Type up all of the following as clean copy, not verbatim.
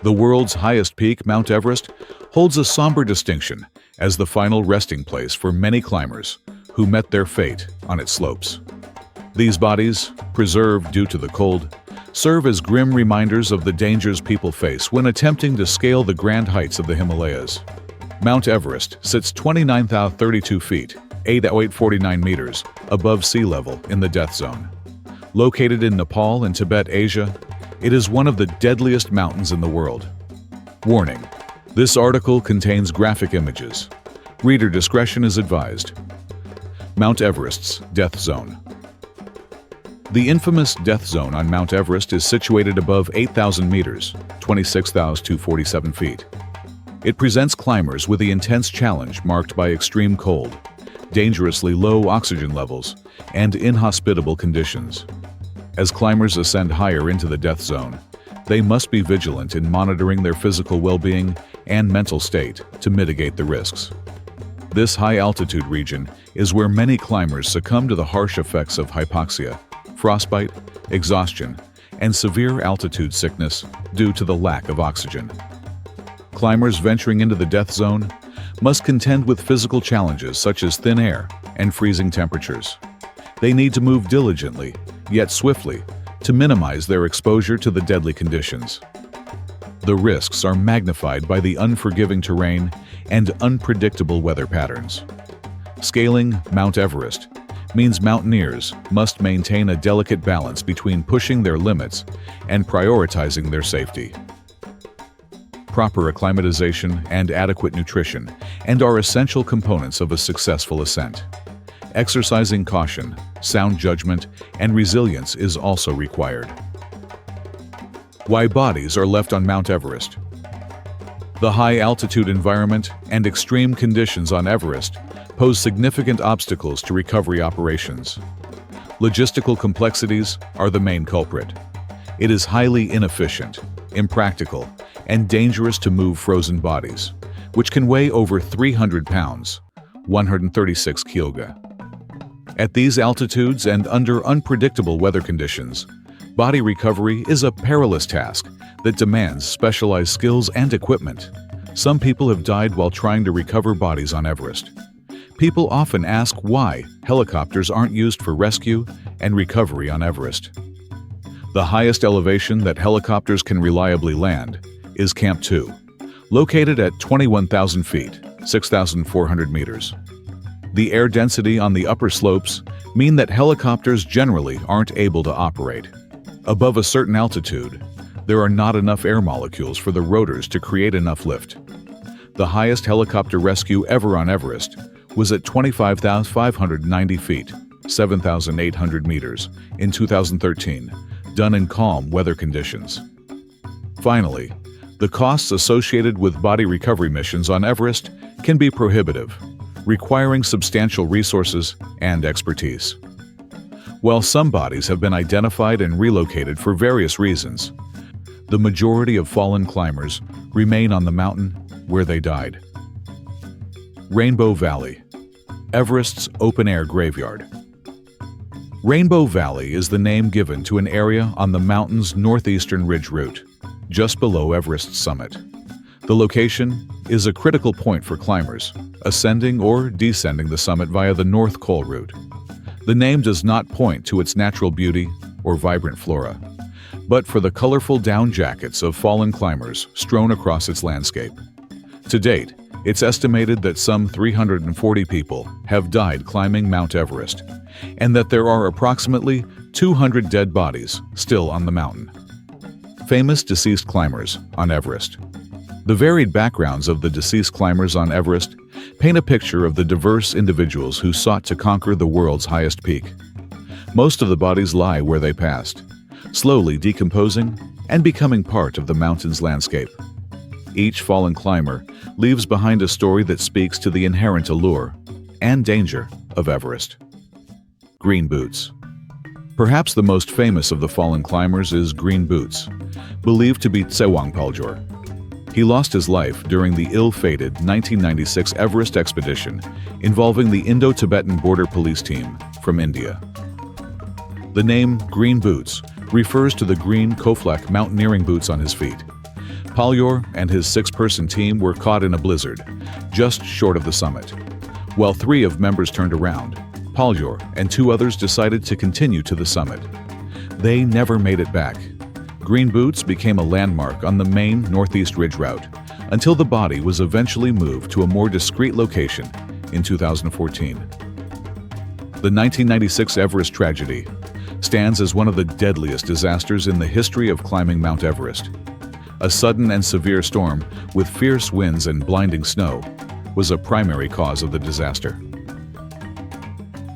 The world's highest peak, Mount Everest, holds a somber distinction as the final resting place for many climbers who met their fate on its slopes. These bodies, preserved due to the cold, serve as grim reminders of the dangers people face when attempting to scale the grand heights of the Himalayas. Mount Everest sits 29,032 feet, 8,849 meters, above sea level in the death zone. Located in Nepal and Tibet, Asia, it is one of the deadliest mountains in the world. Warning: this article contains graphic images. Reader discretion is advised. Mount Everest's death zone. The infamous death zone on Mount Everest is situated above 8,000 meters, 26,247 feet. It presents climbers with the intense challenge marked by extreme cold, dangerously low oxygen levels, and inhospitable conditions. As climbers ascend higher into the death zone, they must be vigilant in monitoring their physical well-being and mental state to mitigate the risks. This high-altitude region is where many climbers succumb to the harsh effects of hypoxia, frostbite, exhaustion, and severe altitude sickness due to the lack of oxygen. Climbers venturing into the death zone must contend with physical challenges such as thin air and freezing temperatures. They need to move diligently, yet swiftly, to minimize their exposure to the deadly conditions. The risks are magnified by the unforgiving terrain and unpredictable weather patterns. Scaling Mount Everest means mountaineers must maintain a delicate balance between pushing their limits and prioritizing their safety. Proper acclimatization and adequate nutrition are essential components of a successful ascent. Exercising caution, sound judgment, and resilience is also required. Why bodies are left on Mount Everest. The high-altitude environment and extreme conditions on Everest pose significant obstacles to recovery operations. Logistical complexities are the main culprit. It is highly inefficient, impractical, and dangerous to move frozen bodies, which can weigh over 300 pounds, 136 kg. At these altitudes and under unpredictable weather conditions, body recovery is a perilous task that demands specialized skills and equipment. Some people have died while trying to recover bodies on Everest. People often ask why helicopters aren't used for rescue and recovery on Everest. The highest elevation that helicopters can reliably land is Camp 2, located at 21,000 feet, 6,400 meters. The air density on the upper slopes mean that helicopters generally aren't able to operate. Above a certain altitude, there are not enough air molecules for the rotors to create enough lift. The highest helicopter rescue ever on Everest was at 25,590 feet, 7,800 meters, in 2013, done in calm weather conditions. Finally, the costs associated with body recovery missions on Everest can be prohibitive, requiring substantial resources and expertise. While some bodies have been identified and relocated for various reasons, the majority of fallen climbers remain on the mountain where they died. Rainbow Valley, Everest's open-air graveyard. Rainbow Valley is the name given to an area on the mountain's northeastern ridge route, just below Everest's summit. The location is a critical point for climbers, ascending or descending the summit via the North Col route. The name does not point to its natural beauty or vibrant flora, but for the colorful down jackets of fallen climbers strewn across its landscape. To date, it's estimated that some 340 people have died climbing Mount Everest, and that there are approximately 200 dead bodies still on the mountain. Famous deceased climbers on Everest. The varied backgrounds of the deceased climbers on Everest paint a picture of the diverse individuals who sought to conquer the world's highest peak. Most of the bodies lie where they passed, slowly decomposing and becoming part of the mountain's landscape. Each fallen climber leaves behind a story that speaks to the inherent allure and danger of Everest. Green Boots. Perhaps the most famous of the fallen climbers is Green Boots, believed to be Tsewang Paljor. He lost his life during the ill-fated 1996 Everest expedition involving the Indo-Tibetan Border Police team from India. The name Green Boots refers to the green Koflak mountaineering boots on his feet, Polyor and his 6-person team were caught in a blizzard, just short of the summit. While 3 of members turned around, Polyor and 2 others decided to continue to the summit. They never made it back. Green Boots became a landmark on the main northeast ridge route until the body was eventually moved to a more discreet location in 2014. The 1996 Everest tragedy stands as one of the deadliest disasters in the history of climbing Mount Everest. A sudden and severe storm with fierce winds and blinding snow was a primary cause of the disaster.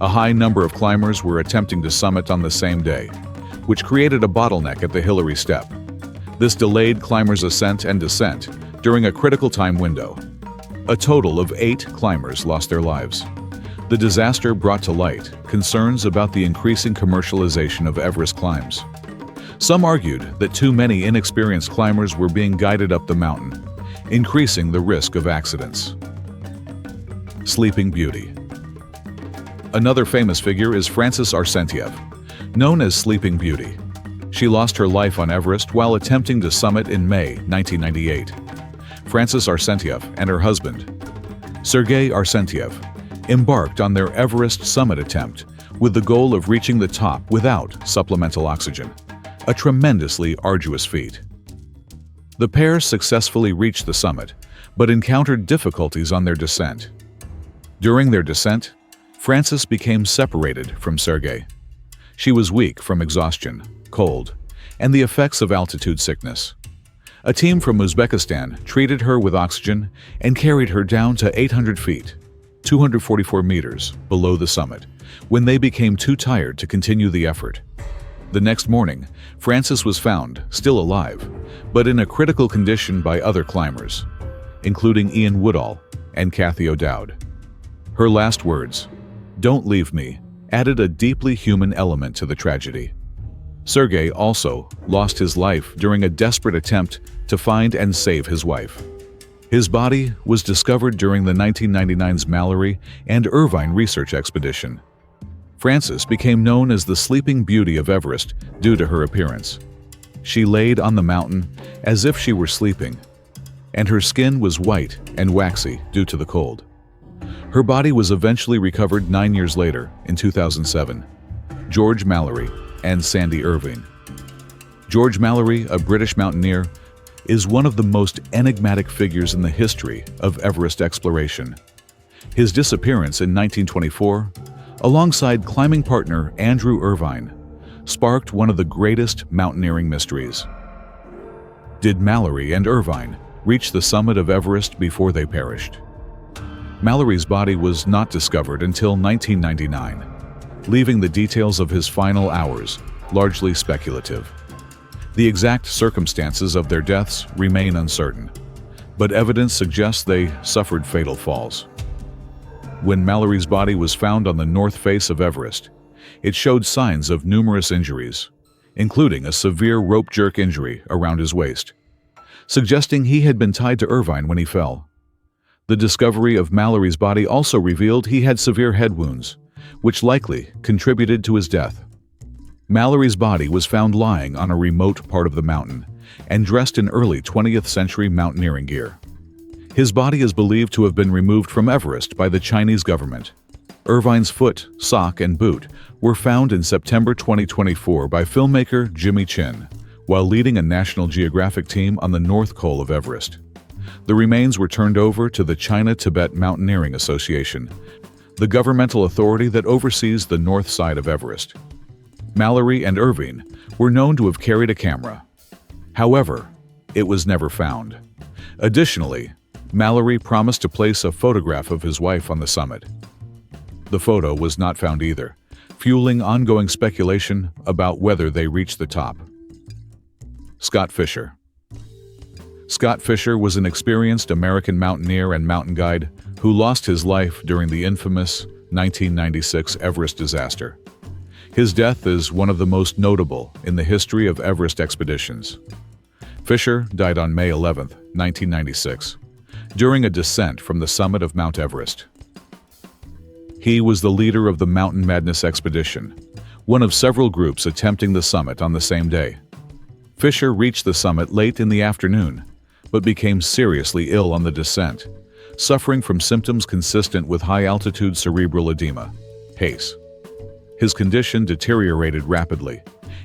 A high number of climbers were attempting to summit on the same day, which created a bottleneck at the Hillary Step. This delayed climbers' ascent and descent during a critical time window. A total of 8 climbers lost their lives. The disaster brought to light concerns about the increasing commercialization of Everest climbs. Some argued that too many inexperienced climbers were being guided up the mountain, increasing the risk of accidents. Sleeping Beauty. Another famous figure is Frances Arsenyev, known as Sleeping Beauty. She lost her life on Everest while attempting to summit in May 1998. Frances Arsenyev and her husband, Sergei Arsenyev, embarked on their Everest summit attempt with the goal of reaching the top without supplemental oxygen, a tremendously arduous feat. The pair successfully reached the summit, but encountered difficulties on their descent. During their descent, Frances became separated from Sergei. She was weak from exhaustion, cold, and the effects of altitude sickness. A team from Uzbekistan treated her with oxygen and carried her down to 800 feet, 244 meters, below the summit, when they became too tired to continue the effort. The next morning, Frances was found, still alive, but in a critical condition by other climbers, including Ian Woodall and Kathy O'Dowd. Her last words, "Don't leave me," added a deeply human element to the tragedy. Sergei also lost his life during a desperate attempt to find and save his wife. His body was discovered during the 1999's Mallory and Irvine research expedition. Frances became known as the Sleeping Beauty of Everest due to her appearance. She laid on the mountain as if she were sleeping, and her skin was white and waxy due to the cold. Her body was eventually recovered 9 years later, in 2007. George Mallory and Sandy Irvine. George Mallory, a British mountaineer, is one of the most enigmatic figures in the history of Everest exploration. His disappearance in 1924, alongside climbing partner Andrew Irvine, sparked one of the greatest mountaineering mysteries. Did Mallory and Irvine reach the summit of Everest before they perished? Mallory's body was not discovered until 1999, leaving the details of his final hours largely speculative. The exact circumstances of their deaths remain uncertain, but evidence suggests they suffered fatal falls. When Mallory's body was found on the north face of Everest, it showed signs of numerous injuries, including a severe rope jerk injury around his waist, suggesting he had been tied to Irvine when he fell. The discovery of Mallory's body also revealed he had severe head wounds, which likely contributed to his death. Mallory's body was found lying on a remote part of the mountain and dressed in early 20th century mountaineering gear. His body is believed to have been removed from Everest by the Chinese government. Irvine's foot, sock, and boot were found in September 2024 by filmmaker Jimmy Chin while leading a National Geographic team on the North Col of Everest. The remains were turned over to the China-Tibet Mountaineering Association, the governmental authority that oversees the north side of Everest. Mallory and Irvine were known to have carried a camera. However, it was never found. Additionally, Mallory promised to place a photograph of his wife on the summit. The photo was not found either, fueling ongoing speculation about whether they reached the top. Scott Fischer. Scott Fischer was an experienced American mountaineer and mountain guide who lost his life during the infamous 1996 Everest disaster. His death is one of the most notable in the history of Everest expeditions. Fischer died on May 11, 1996, during a descent from the summit of Mount Everest. He was the leader of the Mountain Madness expedition, one of several groups attempting the summit on the same day. Fischer reached the summit late in the afternoon, but became seriously ill on the descent, suffering from symptoms consistent with high-altitude cerebral edema, HACE. His condition deteriorated rapidly,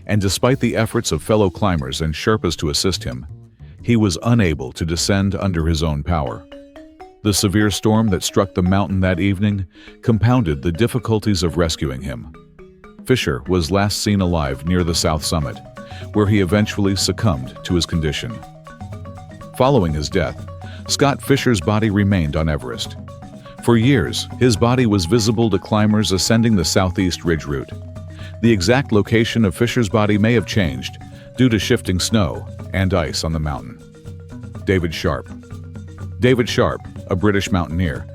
and despite the efforts of fellow climbers and Sherpas to assist him, he was unable to descend under his own power. The severe storm that struck the mountain that evening compounded the difficulties of rescuing him. Fischer was last seen alive near the south summit, where he eventually succumbed to his condition. Following his death, Scott Fischer's body remained on Everest. For years, his body was visible to climbers ascending the southeast ridge route. The exact location of Fischer's body may have changed due to shifting snow and ice on the mountain. David Sharp. David Sharp, a British mountaineer,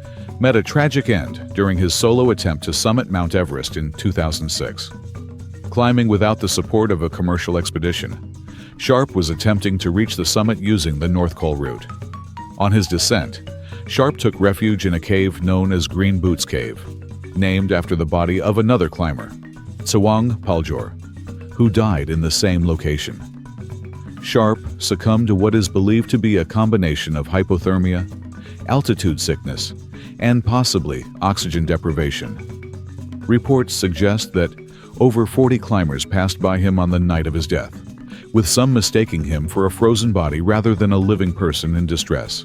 met a tragic end during his solo attempt to summit Mount Everest in 2006. Climbing without the support of a commercial expedition, Sharp was attempting to reach the summit using the North Col route. On his descent, Sharp took refuge in a cave known as Green Boots Cave, named after the body of another climber, Tsewang Paljor, who died in the same location. Sharp succumbed to what is believed to be a combination of hypothermia, altitude sickness, and possibly oxygen deprivation. Reports suggest that over 40 climbers passed by him on the night of his death, with some mistaking him for a frozen body rather than a living person in distress.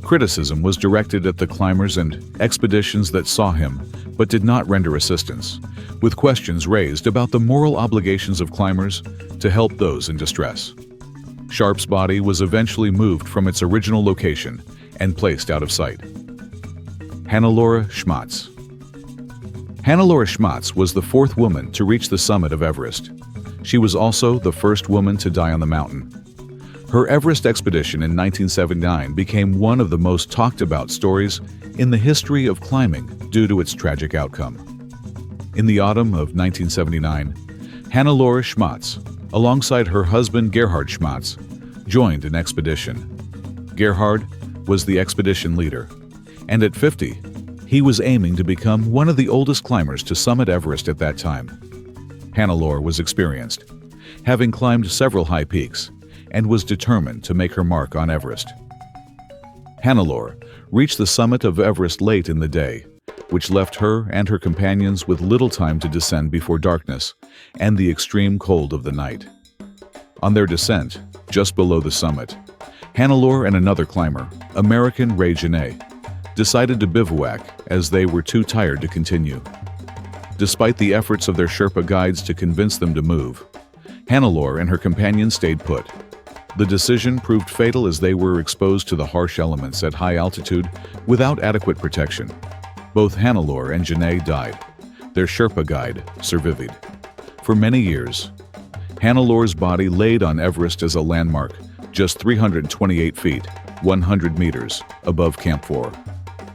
Criticism was directed at the climbers and expeditions that saw him but did not render assistance, with questions raised about the moral obligations of climbers to help those in distress. Sharp's body was eventually moved from its original location and placed out of sight. Hannelore Schmatz. Hannelore Schmatz was the fourth woman to reach the summit of Everest. She was also the first woman to die on the mountain. Her Everest expedition in 1979 became one of the most talked about stories in the history of climbing due to its tragic outcome. In the autumn of 1979, Hannelore Schmatz, alongside her husband Gerhard Schmatz, joined an expedition. Gerhard was the expedition leader, and at 50, he was aiming to become one of the oldest climbers to summit Everest at that time. Hannelore was experienced, having climbed several high peaks, and was determined to make her mark on Everest. Hannelore reached the summit of Everest late in the day, which left her and her companions with little time to descend before darkness and the extreme cold of the night. On their descent, just below the summit, Hannelore and another climber, American Ray Genet, decided to bivouac as they were too tired to continue. Despite the efforts of their Sherpa guides to convince them to move, Hannelore and her companions stayed put. The decision proved fatal as they were exposed to the harsh elements at high altitude without adequate protection. Both Hannelore and Genet died. Their Sherpa guide survived. For many years, Hannelore's body laid on Everest as a landmark, just 328 feet, 100 meters, above Camp 4.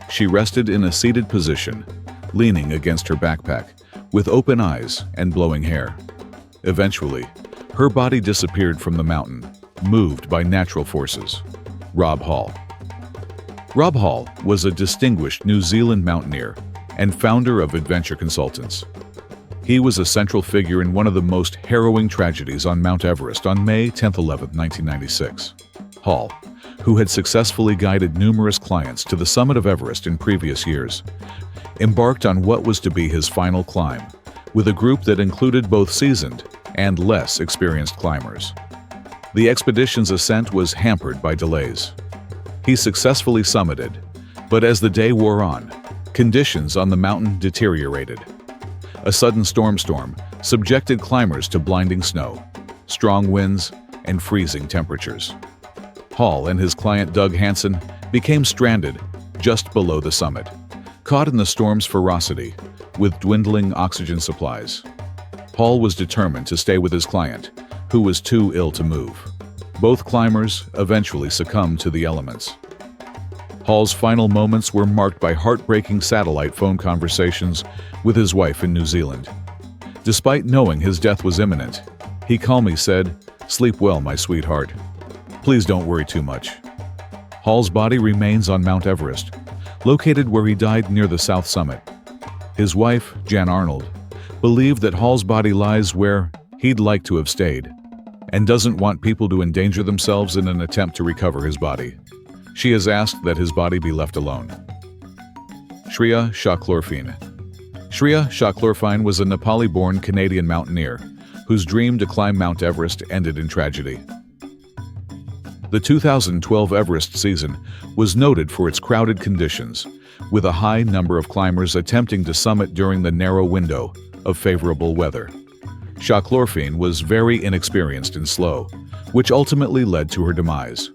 She rested in a seated position, leaning against her backpack, with open eyes and blowing hair. Eventually, her body disappeared from the mountain, moved by natural forces. Rob Hall. Rob Hall was a distinguished New Zealand mountaineer and founder of Adventure Consultants. He was a central figure in one of the most harrowing tragedies on Mount Everest on May 10–11, 1996. Hall, who had successfully guided numerous clients to the summit of Everest in previous years, embarked on what was to be his final climb, with a group that included both seasoned and less experienced climbers. The expedition's ascent was hampered by delays. He successfully summited, but as the day wore on, conditions on the mountain deteriorated. A sudden storm subjected climbers to blinding snow, strong winds, and freezing temperatures. Hall and his client Doug Hansen became stranded just below the summit, caught in the storm's ferocity with dwindling oxygen supplies. Hall was determined to stay with his client, who was too ill to move. Both climbers eventually succumbed to the elements. Hall's final moments were marked by heartbreaking satellite phone conversations with his wife in New Zealand. Despite knowing his death was imminent, he calmly said, "Sleep well, my sweetheart. Please don't worry too much." Hall's body remains on Mount Everest, located where he died near the south summit. His wife, Jan Arnold, believed that Hall's body lies where he'd like to have stayed, and doesn't want people to endanger themselves in an attempt to recover his body. She has asked that his body be left alone. Shreya Shakhlorfine. Shreya Shakhlorfine was a Nepali-born Canadian mountaineer whose dream to climb Mount Everest ended in tragedy. The 2012 Everest season was noted for its crowded conditions, with a high number of climbers attempting to summit during the narrow window of favorable weather. Shakhlorfine was very inexperienced and slow, which ultimately led to her demise.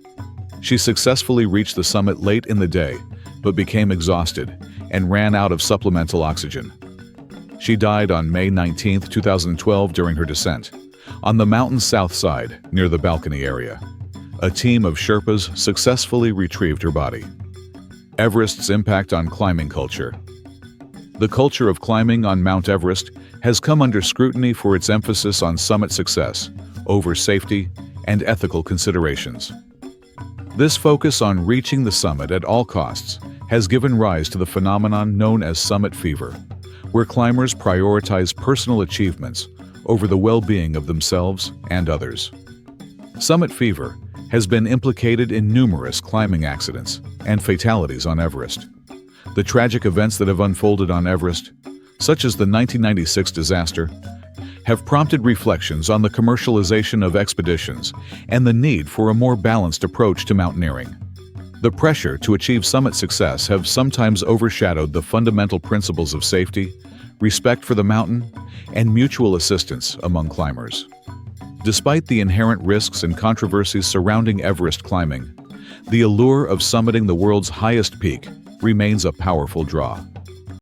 She successfully reached the summit late in the day, but became exhausted and ran out of supplemental oxygen. She died on May 19, 2012 during her descent, on the mountain's south side near the balcony area. A team of Sherpas successfully retrieved her body. Everest's impact on climbing culture. The culture of climbing on Mount Everest has come under scrutiny for its emphasis on summit success over safety and ethical considerations. This focus on reaching the summit at all costs has given rise to the phenomenon known as summit fever, where climbers prioritize personal achievements over the well-being of themselves and others. Summit fever has been implicated in numerous climbing accidents and fatalities on Everest. The tragic events that have unfolded on Everest, such as the 1996 disaster, have prompted reflections on the commercialization of expeditions and the need for a more balanced approach to mountaineering. The pressure to achieve summit success have sometimes overshadowed the fundamental principles of safety, respect for the mountain, and mutual assistance among climbers. Despite the inherent risks and controversies surrounding Everest climbing, the allure of summiting the world's highest peak remains a powerful draw.